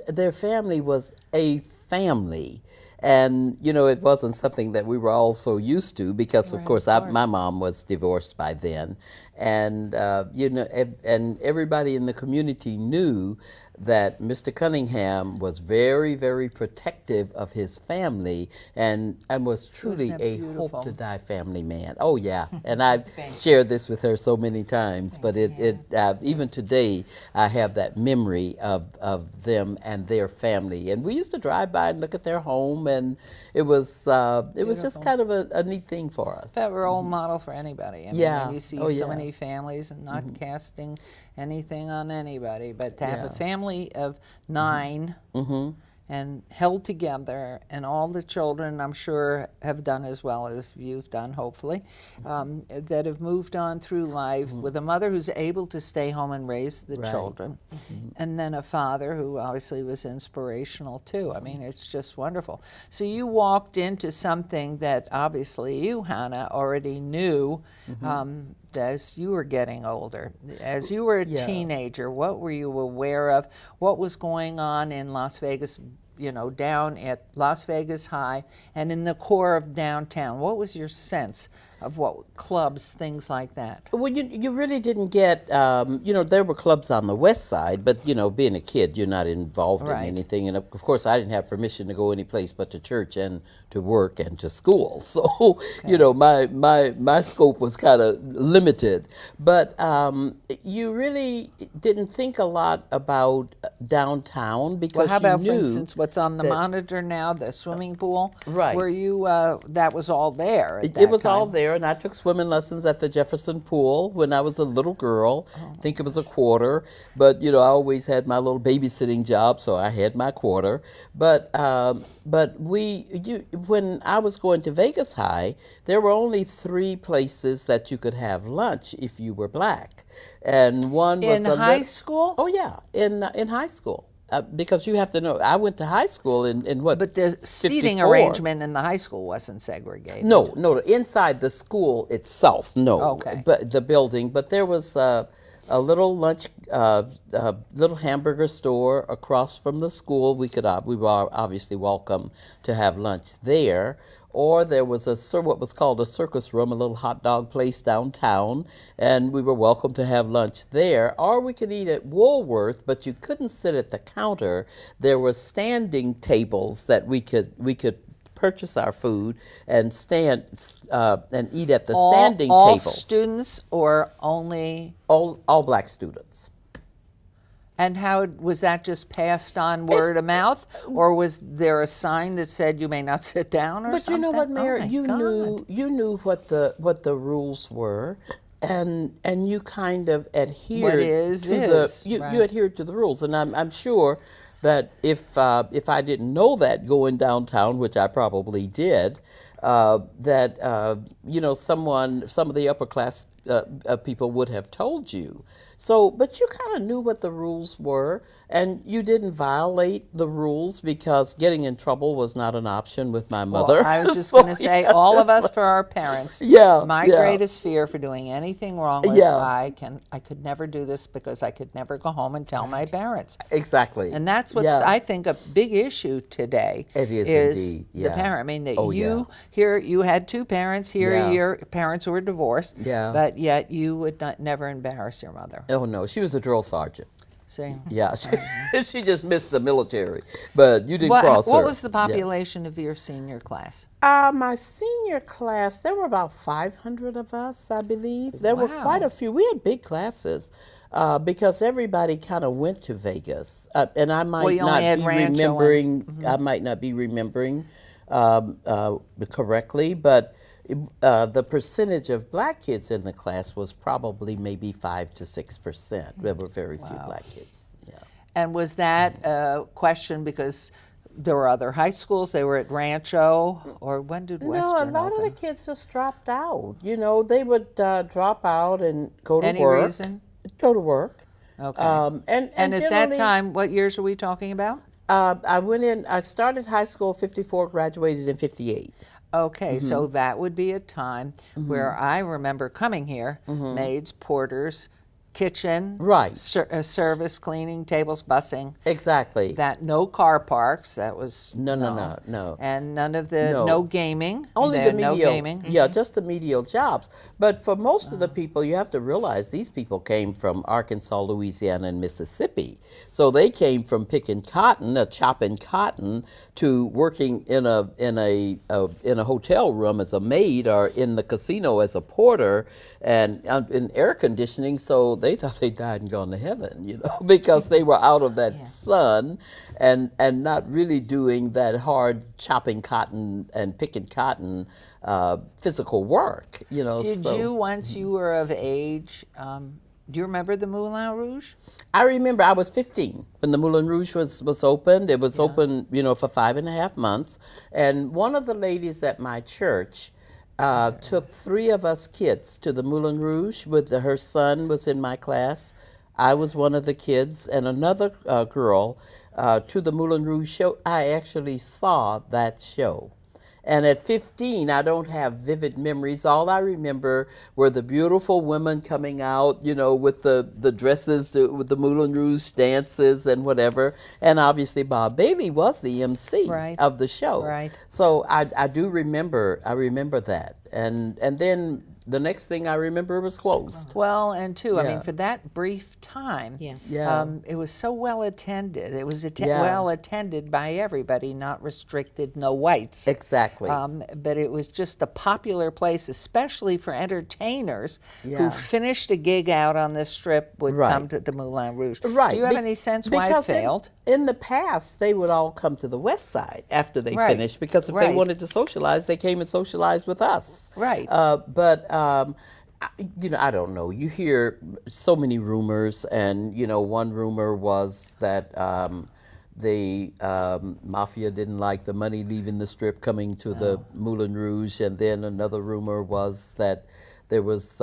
their family was a family. And, it wasn't something that we were all so used to because, of course, my mom was divorced by then. And, and everybody in the community knew that Mr. Cunningham was very, very protective of his family and was truly that a beautiful? hope to die family man. Oh, yeah. And I've shared this with her so many times, but even today, I have that memory of them and their family. And we used to drive by and look at their home, and it was just kind of a neat thing for us. That role model for anybody. I mean, Yeah. you see Oh, so yeah. many families, and not casting anything on anybody, but to have a Yeah. family of 9 and and held together, and all the children, I'm sure, have done as well as you've done, hopefully, that have moved on through life with a mother who's able to stay home and raise the children, and then a father who obviously was inspirational too. I mean, it's just wonderful. So you walked into something that obviously you, Hannah, already knew as you were getting older. As you were a teenager, what were you aware of? What was going on in Las Vegas, down at Las Vegas High and in the core of downtown? What was your sense of what clubs, things like that? Well, you really didn't get, there were clubs on the west side, but, being a kid, you're not involved Right. in anything. And of course, I didn't have permission to go any place but to church and to work and to school. So, my scope was kind of limited. But you really didn't think a lot about downtown because Well, how about, you for knew instance, what's on the monitor now, the swimming pool? Right. Were you, that was all there at It that was all time? there, and I took swimming lessons at the Jefferson Pool when I was a little girl. I think it was a quarter, but I always had my little babysitting job, so I had my quarter. But when I was going to Vegas High, there were only 3 places that you could have lunch if you were black, and one was In high school? Oh yeah, in high school. Because you have to know, I went to high school in what? But the seating 54. arrangement in the high school wasn't segregated. No, inside the school itself, no. Okay. But the building, but there was a little lunch, little hamburger store across from the school. We were obviously welcome to have lunch there. Or there was what was called a circus room, a little hot dog place downtown, and we were welcome to have lunch there. Or we could eat at Woolworth, but you couldn't sit at the counter. There were standing tables that we could purchase our food and stand and eat at the standing all tables. students or only? All black students. And how was that just passed on word of mouth, or was there a sign that said you may not sit down, or But something? you know what, Mayor? Oh my you God. knew what the rules were, and you kind of adhered is, to is, you right. adhered to the rules, and I'm sure that if I didn't know that going downtown, which I probably did, that some of the upper class people would have told you. So, but you kind of knew what the rules were, and you didn't violate the rules because getting in trouble was not an option with my mother. Well, I was just So, going to say, yeah, all of it's us for our parents. Yeah, My yeah. greatest fear for doing anything wrong was Yeah. I could never do this because I could never go home and tell my parents. Exactly. And that's what's, Yeah. I think, a big issue today. It is indeed, the yeah. parent. I mean, that Oh, you here, you had 2 parents. Here, Yeah. your parents were divorced. Yeah. But yet you would never embarrass your mother. Oh no, she was a drill sergeant. See. Yeah, she just missed the military, but you didn't cross her. What was the Yeah. population of your senior class? My senior class, there were about 500 of us, I believe. There were Wow. quite a few. We had big classes because everybody kind of went to Vegas, and I might you only not had be Rancho and- remembering. I might not be remembering correctly, but. The percentage of black kids in the class was probably maybe 5 to 6%. There were very few black kids. Yeah. And was that a question because there were other high schools? They were at Rancho, or when did No, a Western lot open? of the kids just dropped out. They would drop out and go to Any work. reason? Go to work. Okay. And and at that generally, time, what years are we talking about? I started high school 54, graduated in 58. Okay, so that would be a time where I remember coming here, maids, porters, kitchen, Right. Service, cleaning, tables, busing. Exactly. That no car parks. That was No. and none of the No. no gaming. Only There the no medial, gaming. yeah, just the medial jobs. But for most of the people, you have to realize these people came from Arkansas, Louisiana, and Mississippi. So they came from picking cotton, chopping cotton, to working in a hotel room as a maid or in the casino as a porter and in air conditioning. So they thought they died and gone to heaven, because they were out of that sun and not really doing that hard chopping cotton and picking cotton physical work, Did so. you, once you were of age, Do you remember the Moulin Rouge? I remember I was 15 when the Moulin Rouge was opened. It was open, for 5.5 months. And one of the ladies at my church took 3 of us kids to the Moulin Rouge. Her son was in my class. I was one of the kids, and another girl to the Moulin Rouge show. I actually saw that show. And at 15, I don't have vivid memories. All I remember were the beautiful women coming out, with the dresses, with the Moulin Rouge dances and whatever. And obviously, Bob Bailey was the MC Right. of the show. Right. So I do remember. I remember that. And then the next thing I remember was closed. Well, and too, I Yeah. mean, for that brief time, Yeah. it was so well attended. It was Yeah. well attended by everybody, not restricted, no whites. Exactly. But it was just a popular place, especially for entertainers who Yeah. finished a gig out on the Strip would Right. come to the Moulin Rouge. Right. Do you have Be- any sense why it because failed? In the past, they would all come to the West Side after they Right. finished, because if Right. they wanted to socialize, they came and socialized with us. Right. I don't know. You hear so many rumors, and one rumor was that the mafia didn't like the money leaving the Strip coming to the Moulin Rouge, and then another rumor was that there was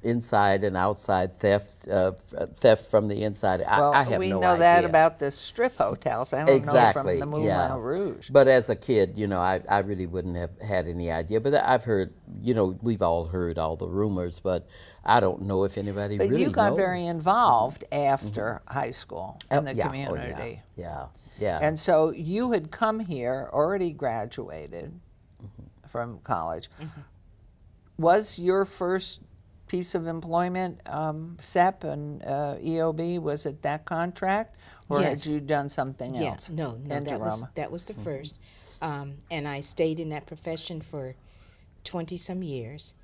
inside and outside theft from the inside. Well, I have we no know idea. that about the Strip hotels. I don't Exactly. know from the Moulin yeah. Rouge. But as a kid, I really wouldn't have had any idea. But I've heard, we've all heard all the rumors, but I don't know if anybody But really you got knows. very involved after high school in the Yeah. Oh, community. yeah. Yeah. And so you had come here, already graduated from college. Was your first piece of employment SEP and EOB? Was it that contract, or Yes. had you done something Yeah, else? no, interim? that was the first, and I stayed in that profession for 20-some years,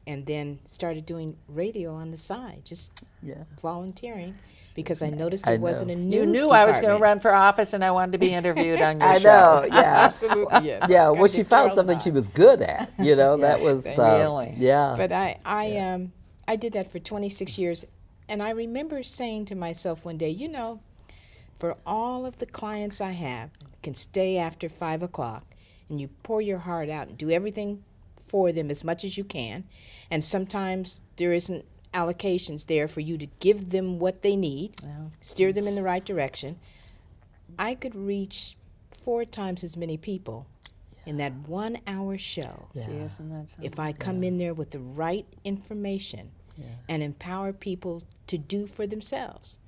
and then started doing radio on the side, just Yeah. volunteering, because I noticed I there wasn't a know. news You knew I was going to department. run for office, and I wanted to be interviewed on your I show. know, yeah. Absolutely, yes. Yeah, well, Got she to found throw something by. she was good at, that was, Really? yeah. But I did that for 26 years, and I remember saying to myself one day, for all of the clients I have can stay after 5 o'clock, and you pour your heart out and do everything for them as much as you can, and sometimes there isn't allocations there for you to give them what they need, steer them in the right direction. I could reach 4 times as many people in that 1 hour show. See, isn't that something? If I come in there with the right information and empower people to do for themselves.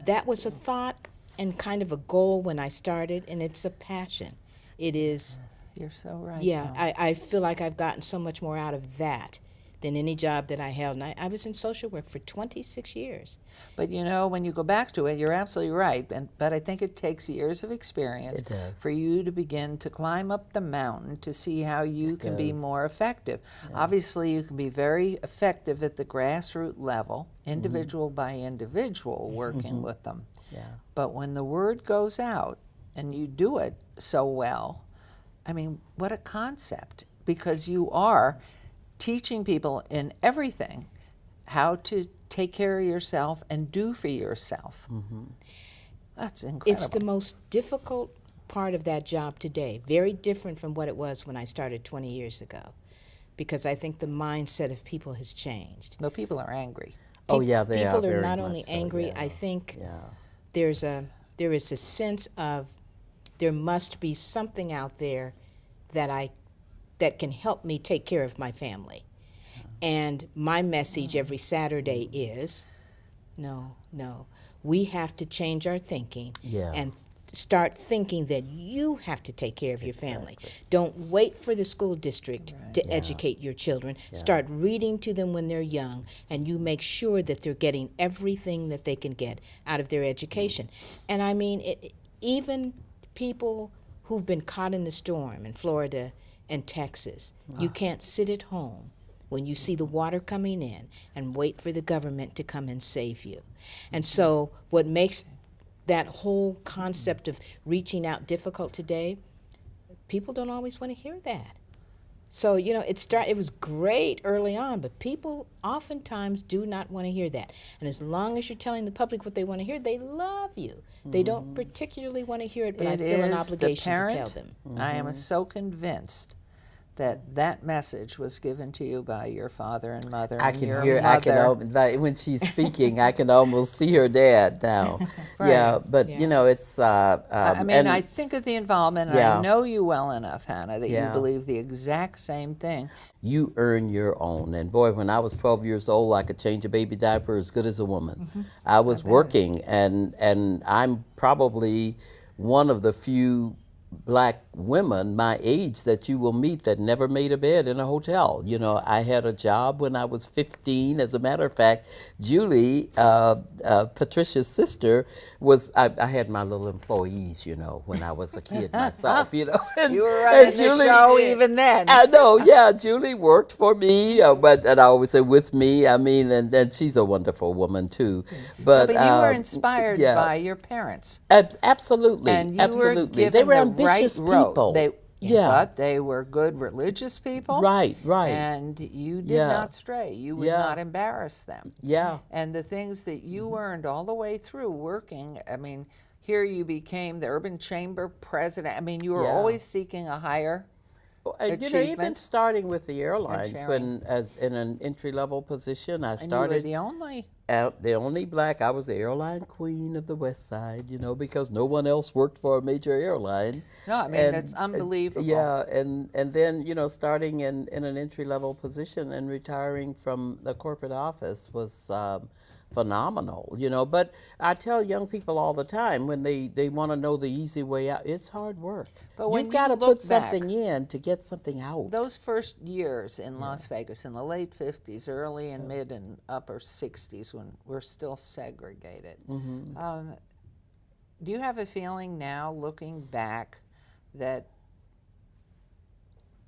That was a thought and kind of a goal when I started, and it's a passion. It is, You're so right. yeah, though. I feel like I've gotten so much more out of that than any job that I held. And I was in social work for 26 years. But when you go back to it, you're absolutely right. But I think it takes years of experience It does. for you to begin to climb up the mountain to see how you can be more effective. Obviously, you can be very effective at the grassroots level, individual by individual, working with them. Yeah. But when the word goes out and you do it so well, I mean, what a concept, because you are teaching people in everything how to take care of yourself and do for yourself. That's incredible. It's the most difficult part of that job today, very different from what it was when I started 20 years ago, because I think the mindset of people has changed. But people are angry. Oh, yeah, they People are very not much only so, angry, yeah. I think Yeah. there is a sense of there must be something out there that can help me take care of my family. And my message every Saturday is, no, we have to change our thinking Yeah. and start thinking that you have to take care of your family. Don't wait for the school district to educate your children. Start reading to them when they're young, and you make sure that they're getting everything that they can get out of their education. And I mean, even people who've been caught in the storm in Florida and Texas, you can't sit at home when you see the water coming in and wait for the government to come and save you. And so what makes that whole concept of reaching out difficult today, people don't always want to hear that. So, it was great early on, but people oftentimes do not want to hear that. And as long as you're telling the public what they want to hear, they love you. They don't particularly want to hear it, but I It feel an is obligation the to parent. tell them. I am so convinced that that message was given to you by your father and mother. I and can your hear. mother. Like when she's speaking, I can almost see her dad now. Right. Yeah, but Yeah. it's. I mean, and I think of the involvement, and Yeah. I know you well enough, Hannah, that you Yeah. believe the exact same thing. you earn your own. And boy, when I was 12 years old, I could change a baby diaper as good as a woman. I was working, and I'm probably one of the few black women my age that you will meet that never made a bed in a hotel. You know, I had a job when I was 15. As a matter of fact, Julie, Patricia's sister, I had my little employees, you know, when I was a kid myself, you know. And, You were running and the Julie- show even then. I know, yeah. Julie worked for me, and I always say with me. I mean, and she's a wonderful woman too. But, But you were inspired yeah. by your parents. Absolutely, And you absolutely. were given They were the ambitious right road. people. Yeah, but they were good religious people. Right, right. And you did Yeah. not stray. You would Yeah. not embarrass them. Yeah. And the things that you earned all the way through working, I mean, here you became the Urban Chamber president. I mean, you were Yeah. always seeking a higher And, you know, even achievement starting with the airlines, sharing. when as in an entry level position, I and you were started the only. the only black. I was the airline queen of the West Side, you know, because no one else worked for a major airline. No, I mean, it's unbelievable. Yeah, and then, you know, starting in an entry level position and retiring from the corporate office was phenomenal, you know. But I tell young people all the time when they want to know the easy way out, it's hard work. But when You've got to you put look back, something in to get something out. Those first years in Las Vegas, in the late 50s, early and mid and upper 60s, when we're still segregated, do you have a feeling now, looking back, that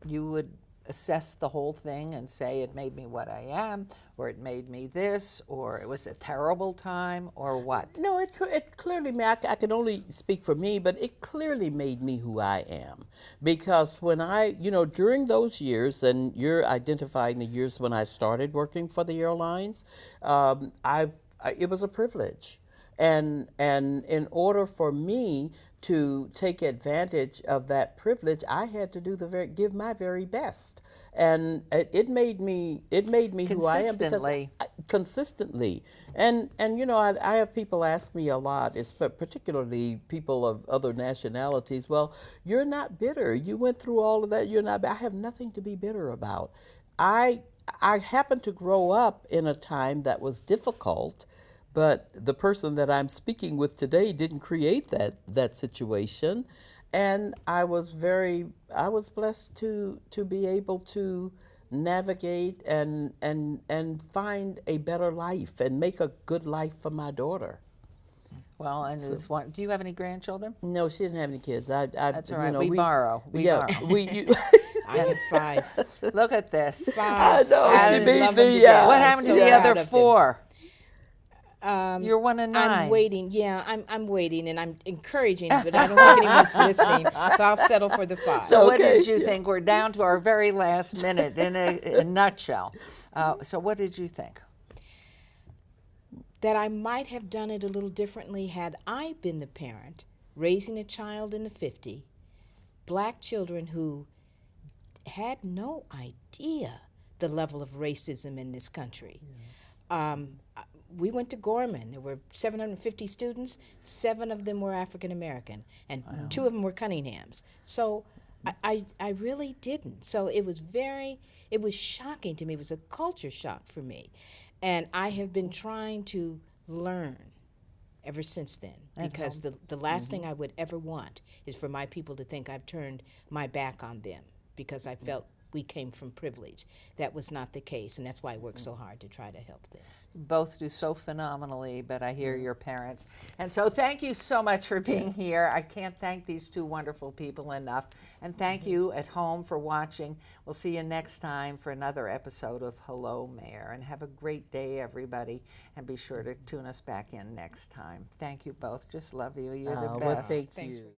you would assess the whole thing and say it made me what I am, or it made me this, or it was a terrible time, or what? No, it clearly made, I can only speak for me, but it clearly made me who I am. Because when you know, during those years, and you're identifying the years when I started working for the airlines, it was a privilege. And in order for me to take advantage of that privilege, I had to give my very best, and it made me who I am because consistently. And you know, I have people ask me a lot, particularly people of other nationalities. Well, you're not bitter. You went through all of that. You're not. I have nothing to be bitter about. I happened to grow up in a time that was difficult. But the person that I'm speaking with today didn't create that situation, and I was blessed to be able to navigate and find a better life and make a good life for my daughter. Well, and do you have any grandchildren? No, she didn't have any kids. That's all right. You know, We borrow. We yeah, borrow. I have 5. Look at this. 5. I know, I she beat love me, them to yeah. death. What I'm happened so to the proud other of them. 4? You're 1 of 9. I'm waiting. Yeah, I'm waiting, and I'm encouraging, but I don't think anyone's listening, so I'll settle for the 5. So what Okay, did you think? We're down to our very last minute in a nutshell. So what did you think? That I might have done it a little differently had I been the parent raising a child in the 50s, black children who had no idea the level of racism in this country. We went to Gorman. There were 750 students. 7 of them were African American, and 2 of them were Cunninghams. So I really didn't. So it was shocking to me. It was a culture shock for me. And I have been trying to learn ever since then, because the last thing I would ever want is for my people to think I've turned my back on them because I felt we came from privilege. That was not the case, and that's why I work so hard to try to help this. Both do so phenomenally, but I hear your parents. And so thank you so much for being here. I can't thank these 2 wonderful people enough. And thank you at home for watching. We'll see you next time for another episode of Hello, Mayor. And have a great day, everybody. And be sure to tune us back in next time. Thank you both. Just love you. You're the Well, best. thank you.